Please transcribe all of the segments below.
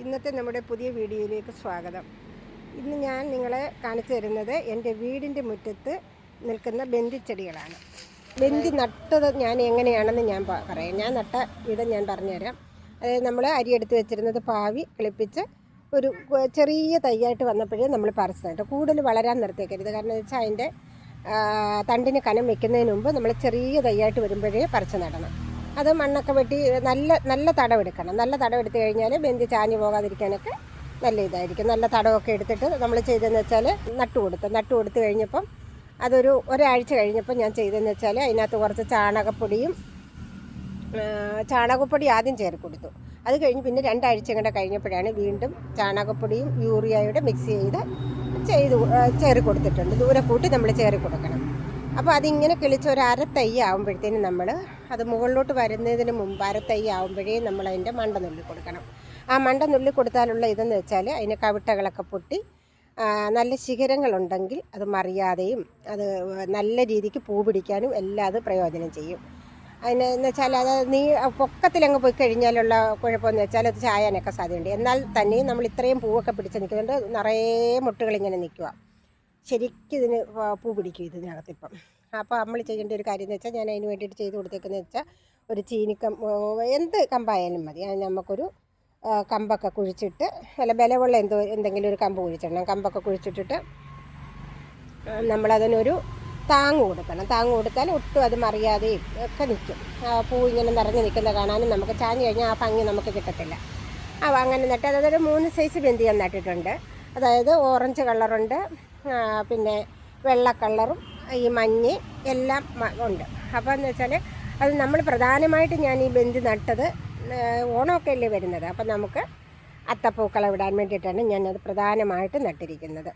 ഇന്നത്തെ നമ്മുടെ പുതിയ വീഡിയോയിലേക്ക് സ്വാഗതം. ഇന്ന് ഞാൻ നിങ്ങളെ കാണിച്ചു തരുന്നത് എൻ്റെ വീടിൻ്റെ മുറ്റത്ത് നിൽക്കുന്ന ബന്ധിച്ചെടികളാണ്. ബന്ധി നട്ടത് ഞാൻ എങ്ങനെയാണെന്ന് ഞാൻ പറയാം. ഞാൻ നട്ട വിധം ഞാൻ പറഞ്ഞുതരാം. അതായത് നമ്മൾ അരി എടുത്ത് വെച്ചിരുന്നത് പാവി കിളിപ്പിച്ച് ഒരു ചെറിയ തൈയായിട്ട് വന്നപ്പോഴേ നമ്മൾ പറിച്ച് നട്ടു. കൂടുതൽ വളരാൻ നിർത്തിയേക്കരുത്. കാരണം എന്ന് വെച്ചാൽ അതിൻ്റെ തണ്ടിന് കനം വെക്കുന്നതിന് മുമ്പ് നമ്മൾ ചെറിയ തൈയായിട്ട് വരുമ്പോഴേ പറിച്ച് നടണം. അത് മണ്ണൊക്കെ വെട്ടി നല്ല തടവെടുക്കണം. നല്ല തടവെടുത്ത് കഴിഞ്ഞാൽ ബന്ധി ചാഞ്ഞു പോകാതിരിക്കാനൊക്കെ നല്ല ഇതായിരിക്കും. നല്ല തടവൊക്കെ എടുത്തിട്ട് നമ്മൾ ചെയ്തതെന്ന് വെച്ചാൽ നട്ടു കൊടുത്ത് കഴിഞ്ഞപ്പം ഒരാഴ്ച കഴിഞ്ഞപ്പോൾ ഞാൻ ചെയ്തതെന്ന് വെച്ചാൽ അതിനകത്ത് കുറച്ച് ചാണകപ്പൊടി ആദ്യം ചേർത്ത് കൊടുത്തു. അത് കഴിഞ്ഞ് പിന്നെ 2 ആഴ്ച കൂടെ കഴിഞ്ഞപ്പോഴാണ് വീണ്ടും ചാണകപ്പൊടിയും യൂറിയയുടെ മിക്സ് ചേറി കൊടുത്തിട്ടുണ്ട്. ദൂരെ കൂട്ടി നമ്മൾ ചേറി കൊടുക്കണം. അപ്പോൾ അതിങ്ങനെ കിളിച്ച് ഒരു അരത്തൈ ആകുമ്പോഴത്തേനും നമ്മൾ അത് മുകളിലോട്ട് വരുന്നതിന് മുമ്പ് അരത്തൈ ആകുമ്പോഴേ നമ്മൾ അതിൻ്റെ മണ്ട നുള്ളി കൊടുക്കണം. ആ മണ്ട നുള്ളി കൊടുത്താലുള്ള ഇതെന്ന് വെച്ചാൽ അതിന് കവിട്ടകളൊക്കെ പൊട്ടി നല്ല ശിഖരങ്ങളുണ്ടെങ്കിൽ അത് മറിയാതെയും അത് നല്ല രീതിക്ക് പൂ പിടിക്കാനും എല്ലാം അത് പ്രയോജനം ചെയ്യും. അതിനെന്ന് വെച്ചാൽ അത് പൊക്കത്തിലങ്ങ് പോയി കഴിഞ്ഞാലുള്ള കുഴപ്പമെന്ന് വെച്ചാൽ അത് ചായാനൊക്കെ സാധ്യതയുണ്ട്. എന്നാൽ തന്നെയും നമ്മൾ ഇത്രയും പൂവൊക്കെ പിടിച്ച് നിൽക്കുന്നുണ്ട്. നിറയെ മുട്ടുകളിങ്ങനെ നിൽക്കുക. ശരിക്കും ഇതിന് പൂ പിടിക്കും ഇതിനകത്തിപ്പം. അപ്പോൾ നമ്മൾ ചെയ്യേണ്ട ഒരു കാര്യം എന്ന് വെച്ചാൽ ഞാൻ അതിന് വേണ്ടിയിട്ട് ചെയ്ത് കൊടുത്തേക്കുന്നത് വെച്ചാൽ ഒരു എന്ത് കമ്പായാലും മതി. അതിന് നമുക്കൊരു കമ്പൊക്കെ കുഴിച്ചിട്ട് നല്ല ബലമുള്ള എന്തെങ്കിലും ഒരു കമ്പ് കുഴിച്ചിടണം. കമ്പൊക്കെ കുഴിച്ചിട്ടിട്ട് നമ്മളതിനൊരു താങ്ങ് കൊടുക്കണം. താങ്ങ് കൊടുത്താൽ ഒട്ടും അത് മറിയാതെയും ഒക്കെ നിൽക്കും. പൂ ഇങ്ങനെ നിറഞ്ഞ് നിൽക്കുന്നത് കാണാനും നമുക്ക് ചാഞ്ഞ് കഴിഞ്ഞാൽ ആ ഭംഗി നമുക്ക് കിട്ടത്തില്ല. അങ്ങനെ നട്ട് അതൊരു 3 സൈസ് ബന്ധി ഞാൻ നട്ടിട്ടുണ്ട്. അതായത് ഓറഞ്ച് കളറുണ്ട്, പിന്നെ വെള്ള കളറും ഈ മഞ്ഞ് എല്ലാം ഉണ്ട്. അപ്പോൾ എന്ന് വെച്ചാൽ അത് നമ്മൾ പ്രധാനമായിട്ട് ഞാൻ ഈ ബന്ധി നട്ടത് ഓണമൊക്കെ അല്ലേ വരുന്നത്. അപ്പം നമുക്ക് അത്തപ്പൂക്കളം ഇടാൻ വേണ്ടിയിട്ടാണ് ഞാനത് പ്രധാനമായിട്ട് നട്ടിരിക്കുന്നത്.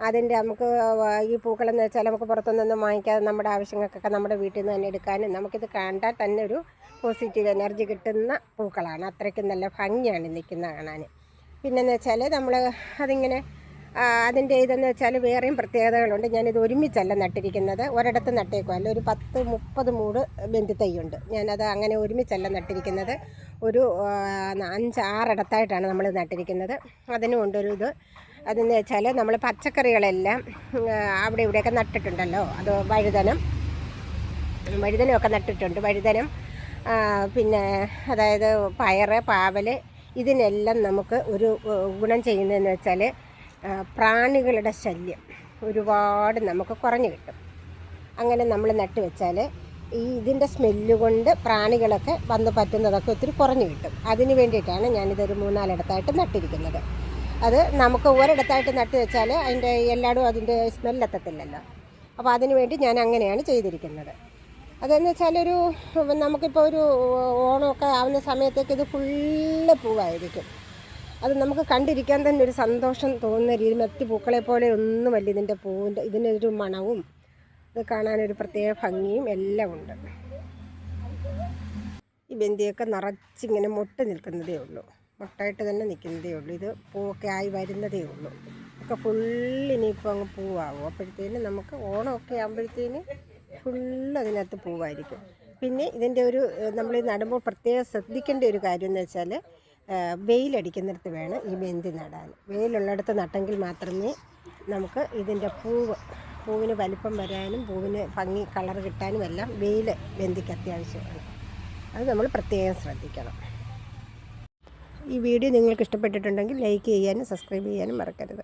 അതിൻ്റെ നമുക്ക് ഈ പൂക്കളെന്ന് വെച്ചാൽ നമുക്ക് പുറത്തുനിന്നൊന്നും വാങ്ങിക്കാതെ നമ്മുടെ ആവശ്യങ്ങൾക്കൊക്കെ നമ്മുടെ വീട്ടിൽ നിന്ന് തന്നെ എടുക്കാനും നമുക്കിത് കണ്ടാൽ തന്നെ ഒരു പോസിറ്റീവ് എനർജി കിട്ടുന്ന പൂക്കളാണ്. അത്രയ്ക്കും നല്ല ഭംഗിയാണ് നിൽക്കുന്ന കാണാൻ. പിന്നെന്ന് വെച്ചാൽ നമ്മൾ അതിങ്ങനെ അതിൻ്റെ ഇതെന്ന് വെച്ചാൽ വേറെയും പ്രത്യേകതകളുണ്ട്. ഞാനിത് ഒരുമിച്ചല്ല നട്ടിരിക്കുന്നത്, ഒരിടത്ത് നട്ടേക്കുമല്ല. ഒരു 10-30 മൂട് ബന്ധി തൈയുണ്ട്. ഞാനത് അങ്ങനെ ഒരുമിച്ചല്ല നട്ടിരിക്കുന്നത്. ഒരു 5-6 ഇടത്തായിട്ടാണ് നമ്മൾ നട്ടിരിക്കുന്നത്. അതിനും കൊണ്ടൊരു ഇത് അതെന്ന് വെച്ചാൽ നമ്മൾ പച്ചക്കറികളെല്ലാം അവിടെ ഇവിടെയൊക്കെ നട്ടിട്ടുണ്ടല്ലോ. അത് വഴുതനമൊക്കെ നട്ടിട്ടുണ്ട്. വഴുതനം പിന്നെ അതായത് പയറ്, പാവൽ, ഇതിനെല്ലാം നമുക്ക് ഒരു ഗുണം ചെയ്യുന്നതെന്ന് വെച്ചാൽ പ്രാണികളുടെ ശല്യം ഒരുപാട് നമുക്ക് കുറഞ്ഞു കിട്ടും. അങ്ങനെ നമ്മൾ നട്ട് വെച്ചാൽ ഇതിൻ്റെ സ്മെല്ല് കൊണ്ട് പ്രാണികളൊക്കെ വന്ന് പറ്റുന്നതൊക്കെ ഒത്തിരി കുറഞ്ഞു കിട്ടും. അതിന് വേണ്ടിയിട്ടാണ് ഞാനിതൊരു 3-4 ഇടത്തായിട്ട് നട്ടിരിക്കുന്നത്. അത് നമുക്ക് ഒരിടത്തായിട്ട് നട്ട് വെച്ചാൽ അതിൻ്റെ എല്ലായിടും അതിൻ്റെ സ്മെല്ലെത്തത്തില്ലല്ലോ. അപ്പോൾ അതിന് വേണ്ടി ഞാൻ അങ്ങനെയാണ് ചെയ്തിരിക്കുന്നത്. അതെന്ന് വെച്ചാൽ നമുക്കിപ്പോൾ ഒരു ഓണമൊക്കെ ആവുന്ന സമയത്തേക്ക് ഇത് ഫുള്ള് പൂവായിരിക്കും. അത് നമുക്ക് കണ്ടിരിക്കാൻ തന്നെ ഒരു സന്തോഷം തോന്നുന്ന രീതി. മറ്റ് പൂക്കളെ പോലെ ഒന്നുമല്ല ഇതിൻ്റെ പൂവിൻ്റെ. ഇതിനൊരു മണവും ഇത് കാണാനൊരു പ്രത്യേക ഭംഗിയും എല്ലാം ഉണ്ട്. ഈ ബന്ധിയൊക്കെ നിറച്ചിങ്ങനെ നിൽക്കുന്നതേ ഉള്ളൂ. മുട്ടായിട്ട് തന്നെ നിൽക്കുന്നതേ ഉള്ളൂ. ഇത് പൂവൊക്കെ ആയി വരുന്നതേ ഉള്ളൂ. ഒക്കെ ഫുള്ളിനിയിപ്പോൾ അങ്ങ് പൂവാകും. അപ്പോഴത്തേന് നമുക്ക് ഓണമൊക്കെ ആകുമ്പോഴത്തേന് ഫുള്ള് അതിനകത്ത് പൂവായിരിക്കും. പിന്നെ ഇതിൻ്റെ നമ്മൾ നടുമ്പോൾ പ്രത്യേകം ശ്രദ്ധിക്കേണ്ട ഒരു കാര്യം എന്ന് വെച്ചാൽ വെയിലടിക്കുന്നിടത്ത് വേണം ഈ ബന്ധി നടാൻ. വെയിലുള്ളിടത്ത് നട്ടെങ്കിൽ മാത്രമേ നമുക്ക് ഇതിൻ്റെ പൂവിന് വലിപ്പം വരാനും പൂവിന് ഭംഗി കളർ കിട്ടാനും എല്ലാം ബന്ധിക്ക് അത്യാവശ്യമാണ്. അത് നമ്മൾ പ്രത്യേകം ശ്രദ്ധിക്കണം. ഈ വീഡിയോ നിങ്ങൾക്ക് ഇഷ്ടപ്പെട്ടിട്ടുണ്ടെങ്കിൽ ലൈക്ക് ചെയ്യാനും സബ്സ്ക്രൈബ് ചെയ്യാനും മറക്കരുത്.